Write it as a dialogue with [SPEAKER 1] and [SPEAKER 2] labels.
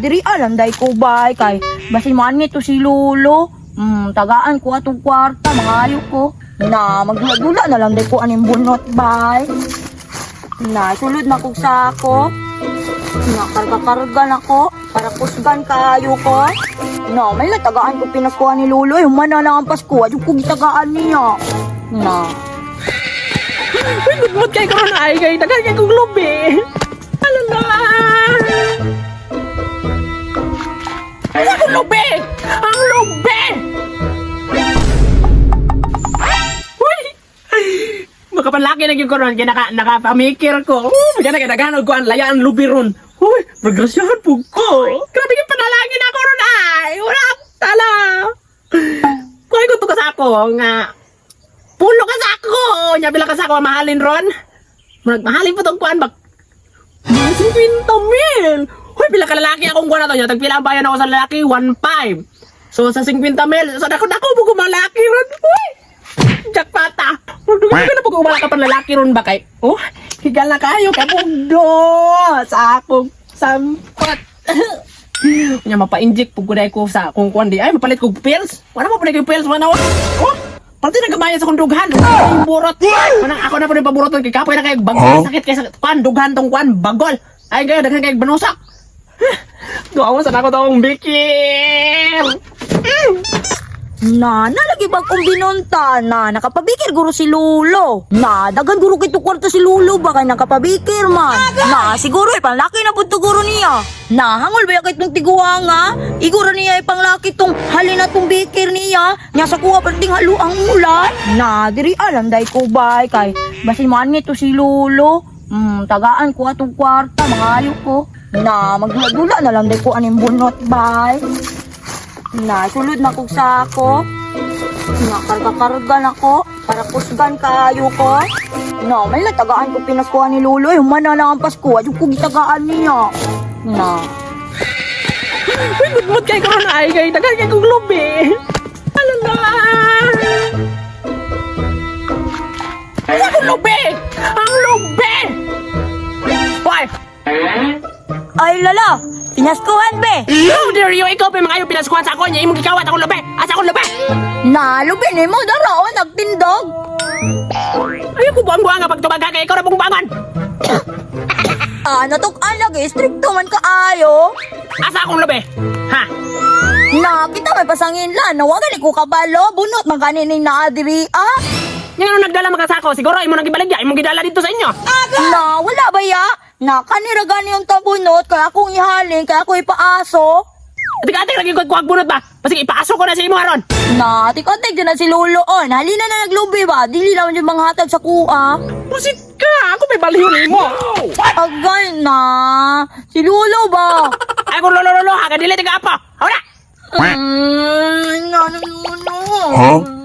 [SPEAKER 1] Diri alanday ko bay kay basin man nito si Lolo. Tagaan ko atong kwarta, mangayo ko. Na magdula na lang day ko aning bunot bay. Na sulod na kog sako. Na karga-karga na ko para kusgan kayo ko. Na may tagaan ko pinakuha ni Lolo, yung mana lang ang Pasko, at yung kugitagaan niya. Na.
[SPEAKER 2] Gudmod kay karon ay kay dagan kay kong lubi. Alala. Ay akong lubi! Ang lubi! Uy! Makapanlaki na yung karon kaya nakapamikir ko. Kaya nakadagan ko ang layaan lubi ron. Uy! Progresyahan po ko. Grabe yung panalangin ako ron ay. Wala tala. Kuhay ko to kasako nga. Pulo ka sa ako! Nya bila ka sa ako mahalin ron? Mahalin po tong kuan bak. 50,000! Hoy, pila ka lalaki akong kuan na to nya. Tagpila ang bayan ako sa lalaki, 1.5. So sa 50,000, sa dako po malaki ron. Hoy! Jackpata! Magdugan ka na po kung wala ka pang lalaki ron ba kay? Oh, higal na kayo kapugdo sa akong sampot. Nya mapa-inject po kuday ko sa kung kuan di ay mapalit kog pills. Wala mo pa kog pills manaw. Oh! Pati nagamaya sa kong dughan. Yung burot. Manang ako na po rin paburoton kay kapoy na kayo bagol. Sakit kay sa kuan, dughan tong kuan, bagol. Ay kayo, daghan kayo banusak. Duawan sa nako tong bikil.
[SPEAKER 1] Na, nalagi bang kong binunta na nakapabikir guro si Lolo. Na, dagan guro kito kwarta si Lolo baka nakapabikir man. Na, siguro ay panlaki na po to guro niya. Na, hangol ba yakit mong tiguwa nga? Iguro niya ay panglaki tong halina tong bikir niya. Nya sa kuha pa ting halu ang ulan. Na, diri alanday ko bay kay basin man nito si Lolo. Tagaan ko atong kwarta, mangayo ko. Na, magdula na lang day ko aning bunot bay. Na sulod na kog sako. Na karga-karga na ko para kusgan kayo ko. Na may tagaan ko pinakuha ni Lolo, yung mana lang ang Pasko, at yung kugitagaan niya. Na.
[SPEAKER 2] Gudmod kay karon ay kay dagan kay kong lubi. Alala. Ay akong lubi! Ang lubi! Hoy!
[SPEAKER 1] Ay lala, pinaskuhan be.
[SPEAKER 2] How dare you? Ikaw pa mga ayaw pinaskuhan sa ako niya. Imong gikawat akong lubi. Asa akong lubi?
[SPEAKER 1] Na lubi ni mo daro nagtindog.
[SPEAKER 2] Ayaw ko buang-buang nga pagtubaga kay ikaw na pong bangon.
[SPEAKER 1] Natuk-an lagi, stricto man kaayo.
[SPEAKER 2] Asa akong lubi? Ha?
[SPEAKER 1] Na kita may pasangin lan, nawagan ko kabalo, bunot man kaninin na adiri
[SPEAKER 2] Yung ano nagdala makasako, siguro imo nang gibaligya, imo gidala dito sa inyo.
[SPEAKER 1] Na wala ba ya? Na kanira gani yung tabunot, kaya akong ihalin, kaya ako ipaaso.
[SPEAKER 2] Atik-atik lagi ko kuwag bunot ba? Pasig ipaaso ko na sa imo haron.
[SPEAKER 1] Na, atik-atik dyan na si Lolo on. Halina na naglubi ba? Dili lang yung mga hatag sa kuha.
[SPEAKER 2] Pusit ka! Ako may baliw ni mo.
[SPEAKER 1] Agay na. Si Lolo ba?
[SPEAKER 2] Ay kung lolo-lolo, haga dili tiga apa. Hawala!
[SPEAKER 1] Ano?
[SPEAKER 3] Huh?